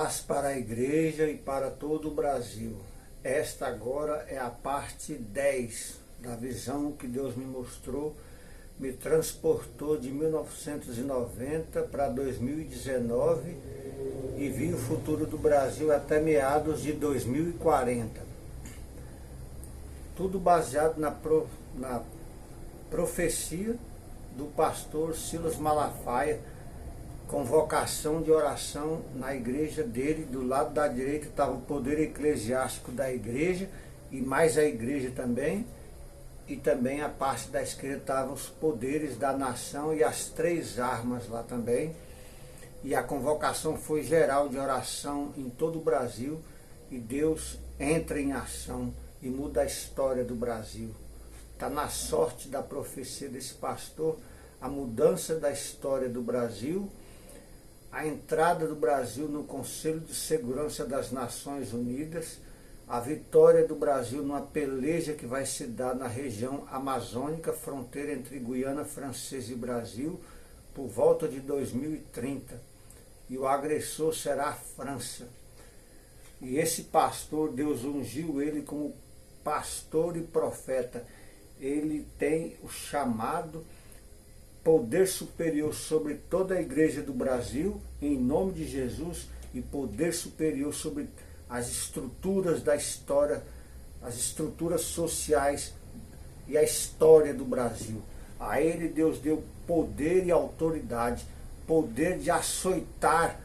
Paz para a igreja e para todo o Brasil. Esta agora é a parte 10 da visão que Deus me mostrou, me transportou de 1990 para 2019 e vi o futuro do Brasil até meados de 2040. Tudo baseado na profecia do pastor Silas Malafaia, com vocação de oração na igreja dele. Do lado da direita estava o poder eclesiástico da igreja e mais a igreja também, e também a parte da esquerda estavam os poderes da nação e as três armas lá também. E a convocação foi geral de oração em todo o Brasil, e Deus entra em ação e muda a história do Brasil. Está na sorte da profecia desse pastor a mudança da história do Brasil, a entrada do Brasil no Conselho de Segurança das Nações Unidas, a vitória do Brasil numa peleja que vai se dar na região amazônica, fronteira entre Guiana Francesa e Brasil, por volta de 2030. E o agressor será a França. E esse pastor, Deus ungiu ele como pastor e profeta. Ele tem o chamado poder superior sobre toda a igreja do Brasil, em nome de Jesus, e poder superior sobre as estruturas da história, as estruturas sociais e a história do Brasil. A ele Deus deu poder e autoridade, poder de açoitar,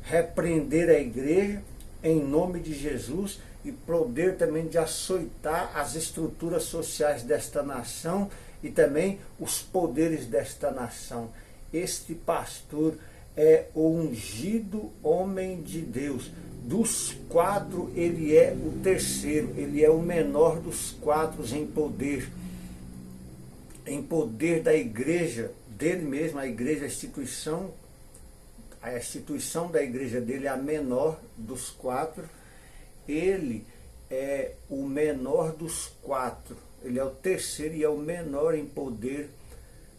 repreender a igreja, em nome de Jesus, e poder também de açoitar as estruturas sociais desta nação e também os poderes desta nação. Este pastor é o ungido homem de Deus. Dos quatro, ele é o terceiro, ele é o menor dos quatro em poder da igreja dele mesmo. A igreja, a instituição da igreja dele é a menor dos quatro. Ele é o menor dos quatro. Ele é o terceiro e é o menor em poder,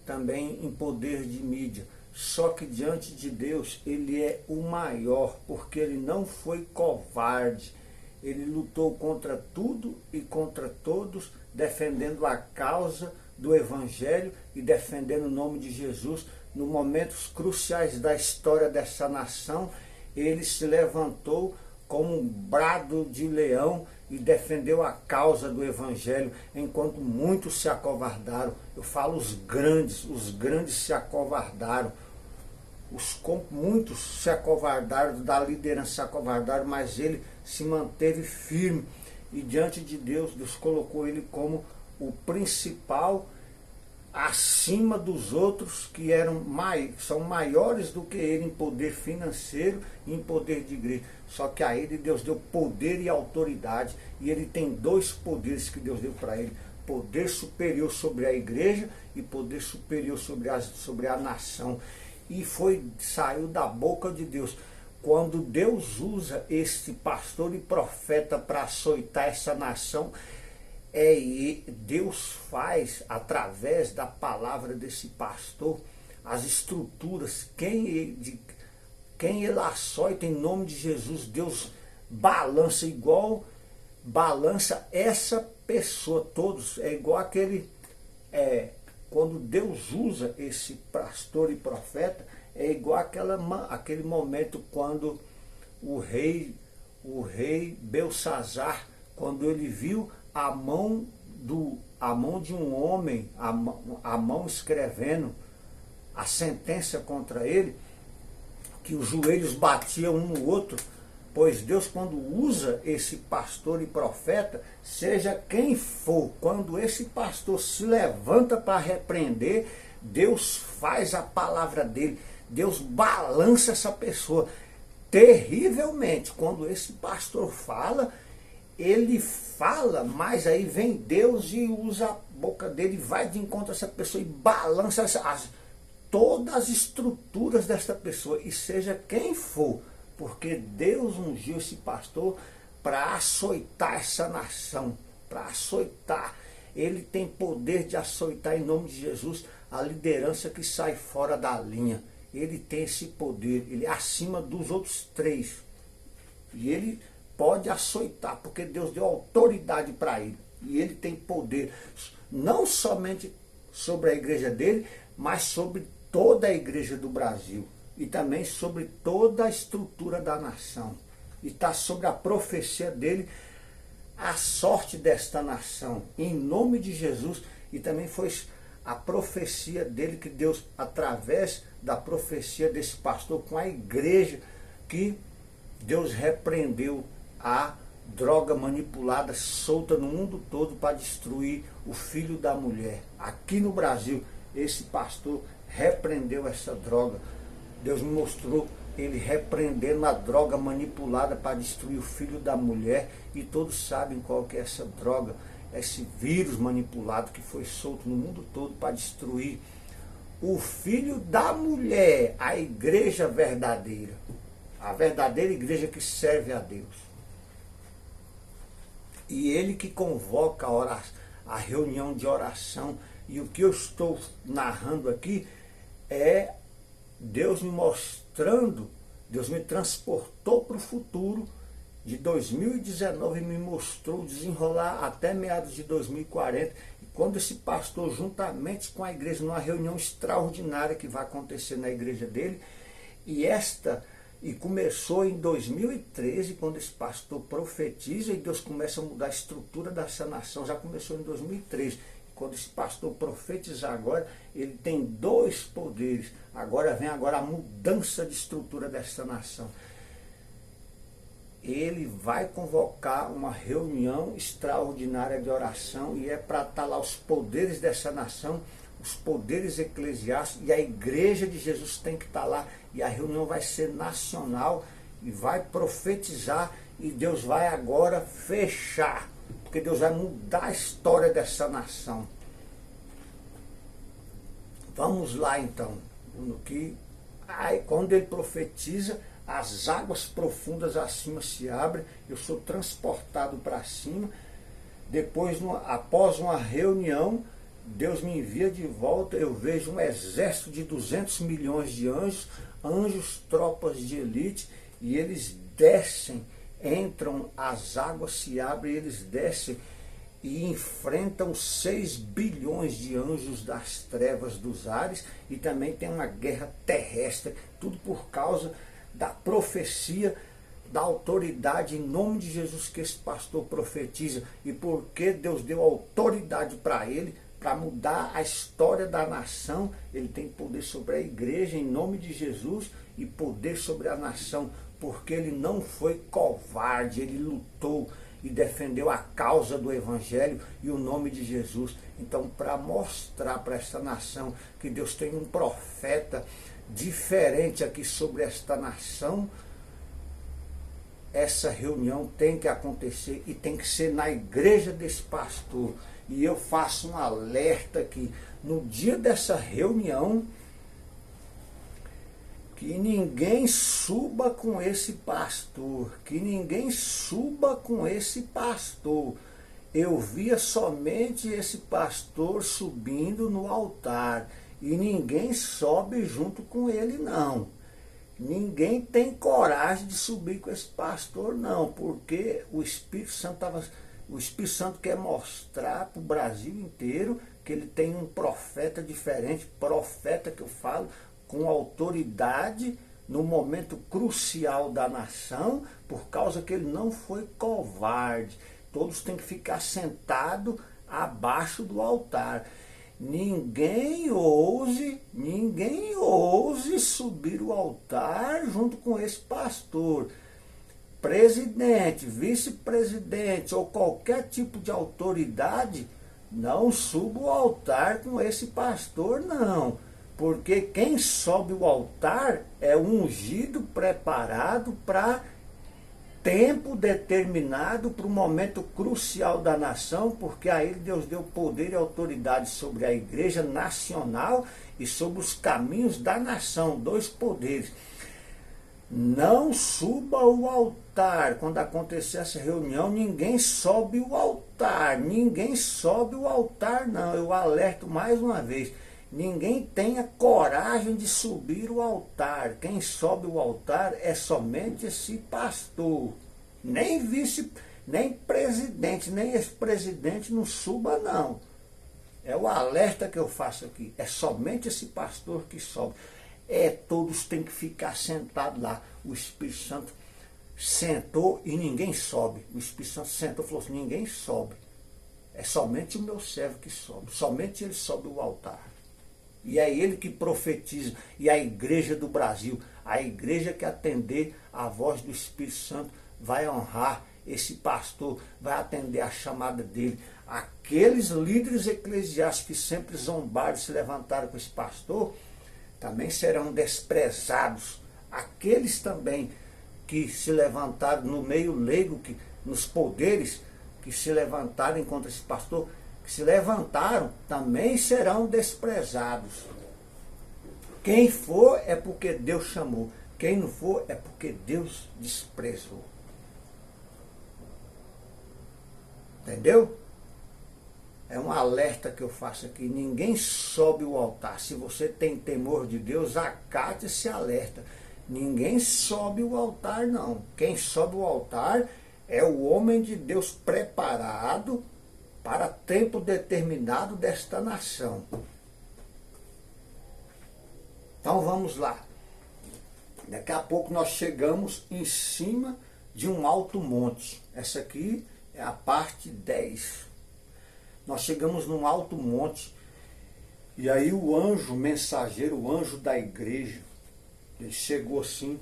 também em poder de mídia. Só que diante de Deus ele é o maior, porque ele não foi covarde. Ele lutou contra tudo e contra todos, defendendo a causa do Evangelho e defendendo o nome de Jesus. Nos momentos cruciais da história dessa nação, ele se levantou como um brado de leão e defendeu a causa do Evangelho, enquanto muitos se acovardaram. Eu falo os grandes se acovardaram. Muitos se acovardaram, da liderança se acovardaram, mas ele se manteve firme. E diante de Deus, Deus colocou ele como o principal, acima dos outros que são maiores do que ele em poder financeiro e em poder de igreja. Só que a ele Deus deu poder e autoridade, e ele tem dois poderes que Deus deu para ele: poder superior sobre a igreja e poder superior sobre a nação. E saiu da boca de Deus. Quando Deus usa este pastor e profeta para açoitar essa nação, Deus faz, através da palavra desse pastor, as estruturas. Quem ele açoita em nome de Jesus, Deus balança essa pessoa. Todos, é igual quando Deus usa esse pastor e profeta, é igual aquele momento quando o rei Belsazar, quando ele viu a mão de um homem, a mão escrevendo a sentença contra ele, que os joelhos batiam um no outro. Pois Deus, quando usa esse pastor e profeta, seja quem for, quando esse pastor se levanta para repreender, Deus faz a palavra dele, Deus balança essa pessoa terrivelmente. Quando esse pastor fala, ele fala, mas aí vem Deus e usa a boca dele, vai de encontro a essa pessoa e balança todas as estruturas dessa pessoa, e seja quem for, porque Deus ungiu esse pastor para açoitar essa nação, para açoitar. Ele tem poder de açoitar em nome de Jesus a liderança que sai fora da linha. Ele tem esse poder, ele é acima dos outros três. E ele pode açoitar, porque Deus deu autoridade para ele. E ele tem poder, não somente sobre a igreja dele, mas sobre toda a igreja do Brasil. E também sobre toda a estrutura da nação. E está sobre a profecia dele a sorte desta nação, em nome de Jesus. E também foi a profecia dele que Deus, através da profecia desse pastor com a igreja, que Deus repreendeu a droga manipulada solta no mundo todo para destruir o filho da mulher. Aqui no Brasil, esse pastor repreendeu essa droga. Deus me mostrou ele repreendendo a droga manipulada para destruir o filho da mulher. E todos sabem qual que é essa droga, esse vírus manipulado que foi solto no mundo todo para destruir o filho da mulher, a igreja verdadeira. A verdadeira igreja que serve a Deus. E ele que convoca a reunião de oração. E o que eu estou narrando aqui é Deus me mostrando, Deus me transportou para o futuro de 2019 e me mostrou desenrolar até meados de 2040. E quando esse pastor, juntamente com a igreja, numa reunião extraordinária que vai acontecer na igreja dele, e começou em 2013, quando esse pastor profetiza e Deus começa a mudar a estrutura dessa nação, já começou em 2013. Quando esse pastor profetizar agora, ele tem dois poderes. Agora vem a mudança de estrutura dessa nação. Ele vai convocar uma reunião extraordinária de oração e é para estar lá os poderes dessa nação, os poderes eclesiásticos, e a igreja de Jesus tem que estar lá, e a reunião vai ser nacional e vai profetizar, e Deus vai agora fechar, porque Deus vai mudar a história dessa nação. Vamos lá então, quando ele profetiza, as águas profundas acima se abrem, eu sou transportado para cima, depois, após uma reunião, Deus me envia de volta, eu vejo um exército de 200 milhões de anjos, tropas de elite, e eles descem, entram, as águas se abrem, eles descem e enfrentam 6 bilhões de anjos das trevas dos ares, e também tem uma guerra terrestre, tudo por causa da profecia, da autoridade em nome de Jesus que esse pastor profetiza, e porque Deus deu autoridade para ele, para mudar a história da nação. Ele tem poder sobre a igreja em nome de Jesus e poder sobre a nação, porque ele não foi covarde, ele lutou e defendeu a causa do evangelho e o nome de Jesus. Então, para mostrar para esta nação que Deus tem um profeta diferente aqui sobre esta nação, essa reunião tem que acontecer e tem que ser na igreja desse pastor. E eu faço um alerta aqui, no dia dessa reunião, que ninguém suba com esse pastor, que ninguém suba com esse pastor. Eu via somente esse pastor subindo no altar, e ninguém sobe junto com ele não. Ninguém tem coragem de subir com esse pastor não, porque o Espírito Santo quer mostrar para o Brasil inteiro que ele tem um profeta diferente, profeta que eu falo, com autoridade no momento crucial da nação, por causa que ele não foi covarde. Todos têm que ficar sentados abaixo do altar. Ninguém ouse subir o altar junto com esse pastor. Presidente, vice-presidente ou qualquer tipo de autoridade, não suba o altar com esse pastor não. Porque quem sobe o altar é um ungido preparado para tempo determinado, para o momento crucial da nação, porque a ele Deus deu poder e autoridade sobre a igreja nacional e sobre os caminhos da nação, 2 poderes. Não suba o altar. Quando acontecer essa reunião, ninguém sobe o altar. Ninguém sobe o altar, não. Eu alerto mais uma vez. ninguém tenha coragem de subir o altar. Quem sobe o altar é somente esse pastor. Nem vice, nem presidente, nem ex-presidente não suba, não. É o alerta que eu faço aqui. É somente esse pastor que sobe. Todos têm que ficar sentados lá. O Espírito Santo sentou e ninguém sobe. O Espírito Santo sentou e falou assim, ninguém sobe. É somente o meu servo que sobe. Somente ele sobe o altar. E é ele que profetiza. E a igreja do Brasil, a igreja que atender a voz do Espírito Santo, vai honrar esse pastor, vai atender a chamada dele. Aqueles líderes eclesiásticos que sempre zombaram e se levantaram com esse pastor, também serão desprezados. Aqueles também que se levantaram no meio leigo, nos poderes, que se levantaram contra esse pastor, que se levantaram, também serão desprezados. Quem for é porque Deus chamou. Quem não for é porque Deus desprezou. Entendeu? É um alerta que eu faço aqui. Ninguém sobe o altar. Se você tem temor de Deus, acate esse alerta. Ninguém sobe o altar, não. Quem sobe o altar é o homem de Deus preparado para tempo determinado desta nação. Então vamos lá. Daqui a pouco nós chegamos em cima de um alto monte. Essa aqui é a parte 10. Nós chegamos num alto monte. E aí o anjo mensageiro, o anjo da igreja, ele chegou assim.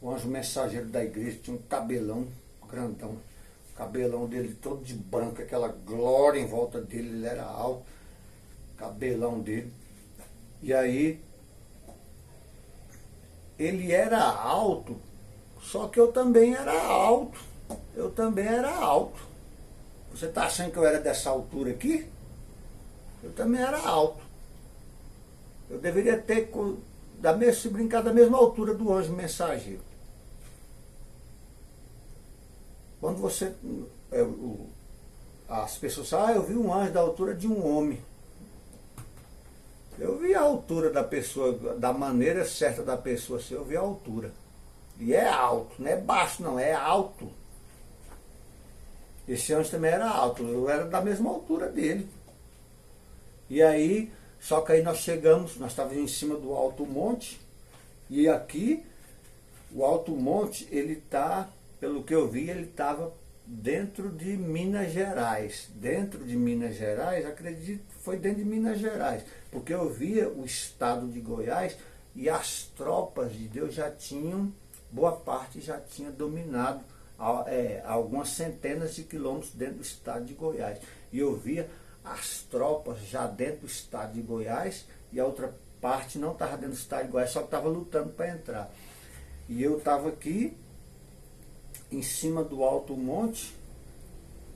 O anjo mensageiro da igreja tinha um cabelão grandão. O cabelão dele todo de branco, aquela glória em volta dele, ele era alto. Cabelão dele. E aí ele era alto, só que eu também era alto. Eu também era alto. Você está achando que eu era dessa altura aqui? Eu também era alto. Eu deveria ter, se brincar, da mesma altura do anjo mensageiro. Quando você... as pessoas falam, eu vi um anjo da altura de um homem. Eu vi a altura da pessoa, da maneira certa da pessoa, assim, eu vi a altura. E é alto, não é baixo não, é alto. Esse anjo também era alto, eu era da mesma altura dele. E aí, só que aí nós estávamos em cima do alto monte, e aqui, o alto monte, ele está, pelo que eu vi, ele estava dentro de Minas Gerais. Dentro de Minas Gerais, acredito que foi dentro de Minas Gerais, porque eu via o estado de Goiás e as tropas de Deus já tinham, boa parte já tinha dominado algumas centenas de quilômetros dentro do estado de Goiás. E eu via as tropas já dentro do estado de Goiás e a outra parte não estava dentro do estado de Goiás, só que estava lutando para entrar. E eu estava aqui em cima do alto monte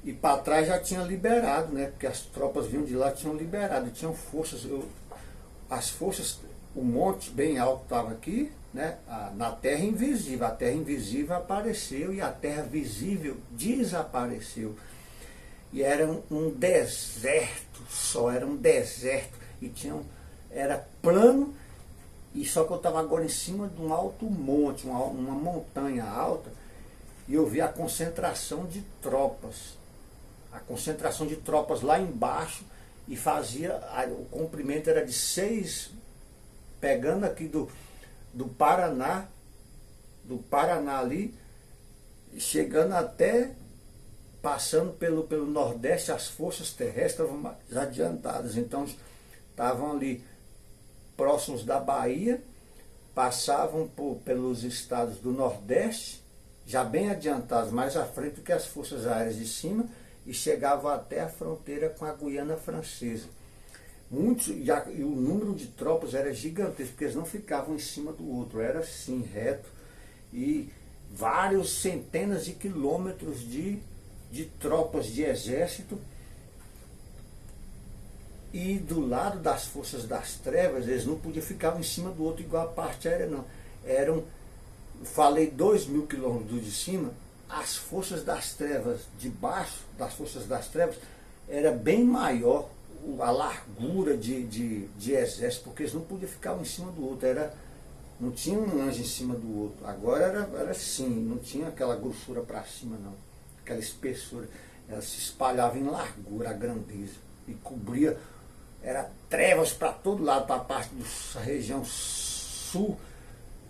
e para trás já tinha liberado, né? Porque as tropas vinham de lá, tinham liberado, tinham forças. As forças, o monte bem alto estava aqui, né? Na terra invisível. A terra invisível apareceu e a terra visível desapareceu. E era um deserto só, era um deserto. E era plano, e só que eu estava agora em cima de um alto monte, uma montanha alta, e eu vi a concentração de tropas. A concentração de tropas lá embaixo, e o comprimento era de 6, pegando aqui do Paraná ali, chegando até, passando pelo Nordeste, as forças terrestres estavam mais adiantadas. Então, estavam ali próximos da Bahia, passavam pelos estados do Nordeste, já bem adiantados, mais à frente do que as forças aéreas de cima, e chegavam até a fronteira com a Guiana Francesa. E o número de tropas era gigantesco, porque eles não ficavam em cima do outro, era assim, reto, e vários centenas de quilômetros de tropas de exército. E do lado das forças das trevas, eles não podiam ficar em cima do outro igual a parte aérea, não. Falei 2.000 quilômetros de cima, as forças das trevas, debaixo das forças das trevas, era bem maior a largura de exército, porque eles não podiam ficar um em cima do outro, não tinha um anjo em cima do outro. Agora era assim, não tinha aquela grossura para cima não, aquela espessura. Ela se espalhava em largura, a grandeza, e cobria, era trevas para todo lado, para a parte da região sul,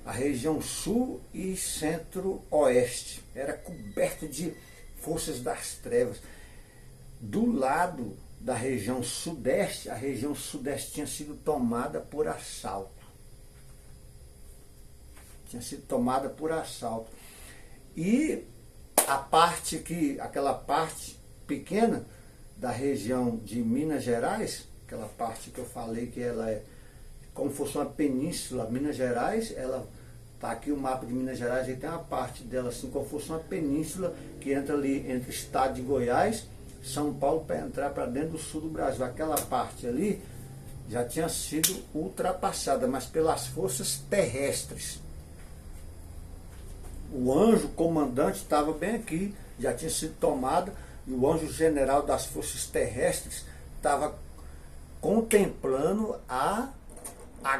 a região sul e centro-oeste. Era coberto de forças das trevas. Do lado da região sudeste, a região sudeste tinha sido tomada por assalto. Tinha sido tomada por assalto. E aquela parte pequena da região de Minas Gerais, aquela parte que eu falei que ela é como se fosse uma península, Minas Gerais, ela tá aqui o mapa de Minas Gerais, e tem uma parte dela assim como se fosse uma península que entra ali entre o estado de Goiás, São Paulo, para entrar para dentro do sul do Brasil. Aquela parte ali já tinha sido ultrapassada, mas pelas forças terrestres. O anjo comandante estava bem aqui, já tinha sido tomado, e o anjo general das forças terrestres estava contemplando a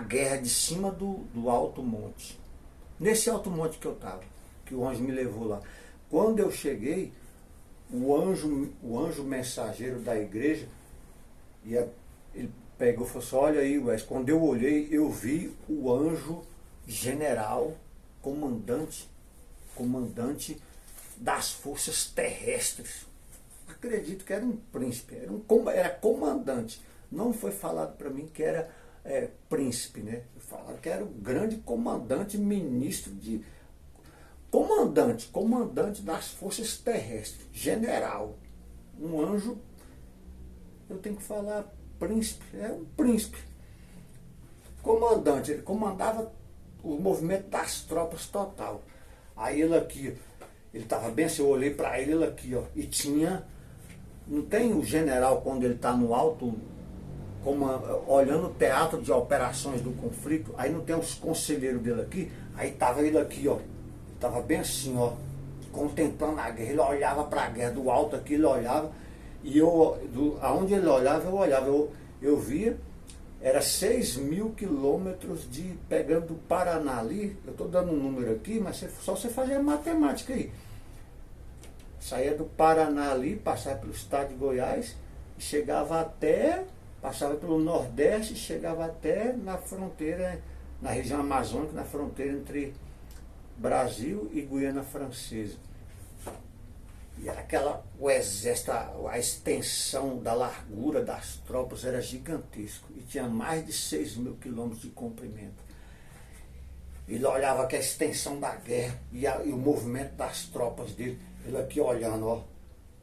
guerra de cima do alto monte. Nesse alto monte que eu estava, que o anjo me levou lá. Quando eu cheguei, o anjo mensageiro da igreja, ele pegou e falou assim: olha aí, Wes. Quando eu olhei, eu vi o anjo general, comandante das forças terrestres. Acredito que era um príncipe, era comandante. Não foi falado para mim que era príncipe, né? Falaram que era o grande comandante, ministro de... Comandante das forças terrestres, general. Um anjo, eu tenho que falar príncipe, é um príncipe. Comandante, ele comandava o movimento das tropas total. Aí ele aqui, ele estava bem assim, eu olhei para ele aqui, ó, e tinha... Não tem o general quando ele está no alto, olhando o teatro de operações do conflito, aí não tem os conselheiros dele aqui, aí estava ele aqui, ó, estava bem assim, ó, contemplando a guerra. Ele olhava para a guerra, do alto aqui ele olhava, e aonde ele olhava, eu olhava, eu via, era 6.000 quilômetros pegando do Paraná ali, eu estou dando um número aqui, mas só você fazer a matemática aí. Saía do Paraná ali, passava pelo estado de Goiás, e passava pelo Nordeste, chegava até na fronteira, na região amazônica, na fronteira entre Brasil e Guiana Francesa. E era o exército, a extensão da largura das tropas era gigantesco, e tinha mais de 6.000 quilômetros de comprimento. Ele olhava que a extensão da guerra e o movimento das tropas dele, ele aqui olhando, ó,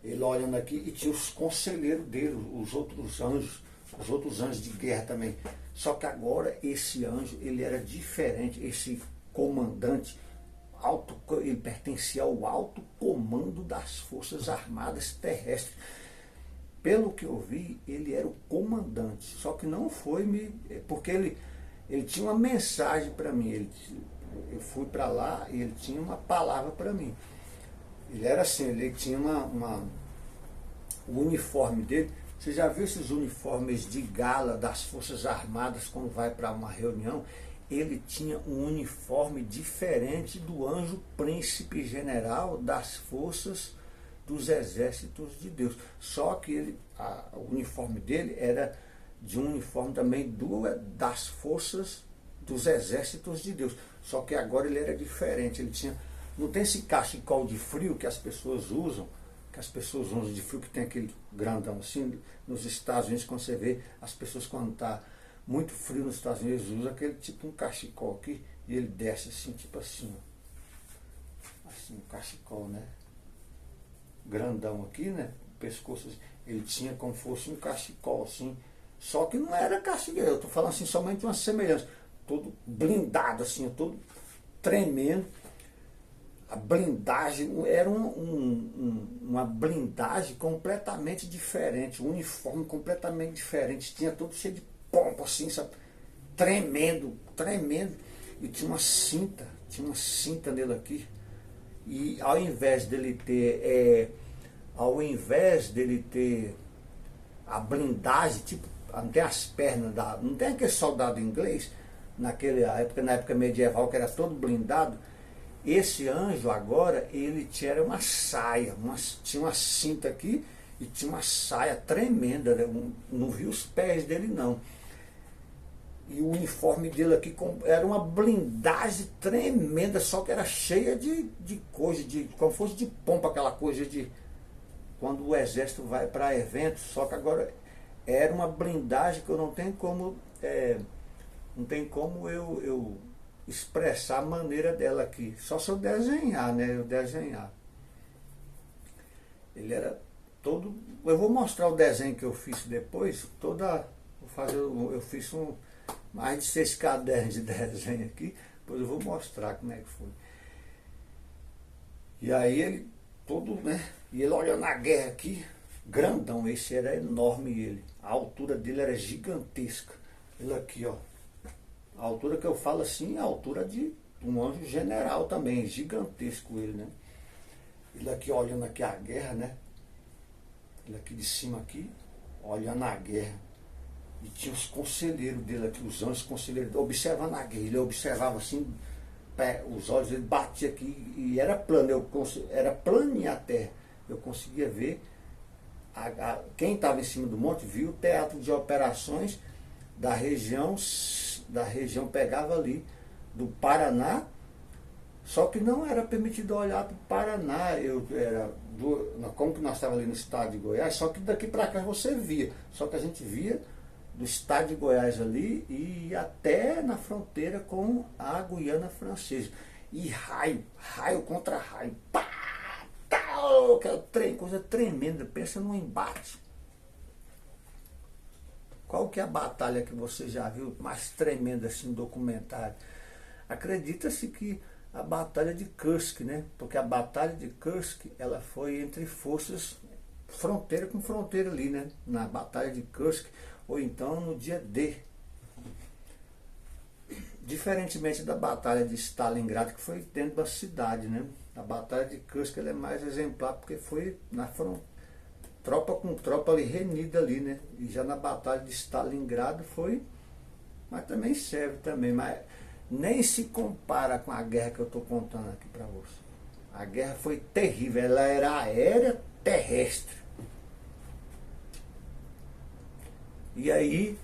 ele olhando aqui, e tinha os conselheiros dele, os outros anjos de guerra também. Só que agora esse anjo, ele era diferente, esse comandante, ele pertencia ao alto comando das Forças Armadas Terrestres. Pelo que eu vi, ele era o comandante, só que não foi porque ele tinha uma mensagem para mim. Eu fui para lá e ele tinha uma palavra para mim. Ele era assim, ele tinha o uniforme dele. Você já viu esses uniformes de gala das Forças Armadas quando vai para uma reunião? Ele tinha um uniforme diferente do anjo príncipe general das forças dos exércitos de Deus. Só que o uniforme dele era de um uniforme também das forças dos exércitos de Deus. Só que agora ele era diferente. Ele tinha, não tem esse cachecol de frio que as pessoas usam, de frio, que tem aquele grandão assim. Nos Estados Unidos, quando você vê as pessoas, quando está muito frio nos Estados Unidos, usam aquele tipo um cachecol aqui, e ele desce assim, tipo assim, ó. Assim, um cachecol, né? Grandão aqui, né? O pescoço, assim. Ele tinha como fosse um cachecol assim, só que não era cachecol, eu estou falando assim, somente uma semelhança, todo blindado assim, todo tremendo. A blindagem era uma blindagem completamente diferente, um uniforme completamente diferente, tinha todo cheio de pompa assim, sabe? Tremendo, e tinha uma cinta nele aqui, e ao invés dele ter a blindagem, tipo, não tem as pernas, não tem aquele soldado inglês, na época medieval, que era todo blindado. Esse anjo agora, ele tinha uma saia, tinha uma cinta aqui e tinha uma saia tremenda, né? Não vi os pés dele não. E o uniforme dele aqui era uma blindagem tremenda, só que era cheia de coisa, como fosse de pompa, aquela coisa de quando o exército vai para eventos, só que agora era uma blindagem que eu não tenho como, eu expressar a maneira dela aqui, só se eu desenhar, né? Eu desenhar. Ele era todo. Eu vou mostrar o desenho que eu fiz depois, eu fiz mais de 6 cadernos de desenho aqui, depois eu vou mostrar como é que foi. E aí ele todo, né? E ele olhando a guerra aqui, grandão, esse era enorme ele. A altura dele era gigantesca. Ele aqui, ó. A altura que eu falo assim, a altura de um anjo general também, gigantesco ele, né? Ele aqui olhando aqui a guerra, né? Ele aqui de cima aqui, olhando a guerra. E tinha os conselheiros dele aqui, os anjos conselheiros, observando a guerra. Ele observava assim, os olhos ele batia aqui e era plano, era planinha a terra. Eu conseguia ver, quem estava em cima do monte viu o teatro de operações da região pegava ali, do Paraná, só que não era permitido olhar para o Paraná, como que nós estávamos ali no estado de Goiás, só que daqui para cá você via, só que a gente via do estado de Goiás ali e até na fronteira com a Guiana Francesa. E raio contra raio, pá, tal, aquela coisa tremenda, pensa num embate. Qual que é a batalha que você já viu mais tremenda assim no documentário? Acredita-se que a batalha de Kursk, né? Porque a batalha de Kursk, ela foi entre forças, fronteira com fronteira ali, né? Na batalha de Kursk, ou então no dia D. Diferentemente da batalha de Stalingrado, que foi dentro da cidade, né? A batalha de Kursk ela é mais exemplar, porque foi na fronteira, tropa com tropa ali, renida ali, né? E já na batalha de Stalingrado foi, mas também serve também, mas nem se compara com a guerra que eu estou contando aqui para você. A guerra foi terrível, ela era aérea, terrestre. E aí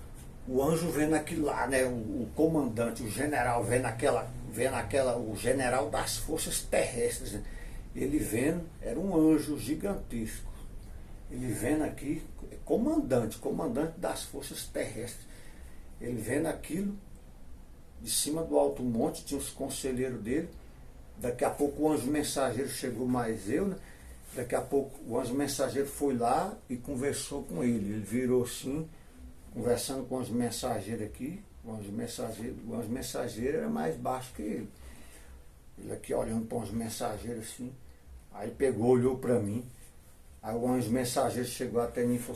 o anjo vendo aquilo lá, né? O comandante, o general vendo o general das forças terrestres, né? Ele vendo, era um anjo gigantesco. Ele vendo aqui, comandante das forças terrestres. Ele vendo aquilo, de cima do alto monte, tinha os conselheiros dele. Daqui a pouco o anjo mensageiro chegou mais eu, né? Daqui a pouco o anjo mensageiro foi lá e conversou com ele. Ele virou assim, conversando com o anjo mensageiro aqui. O anjo mensageiro era mais baixo que ele. Ele aqui olhando para o anjo mensageiro assim. Aí ele pegou, olhou para mim. Aí o anjo mensageiro chegou até mim e falou: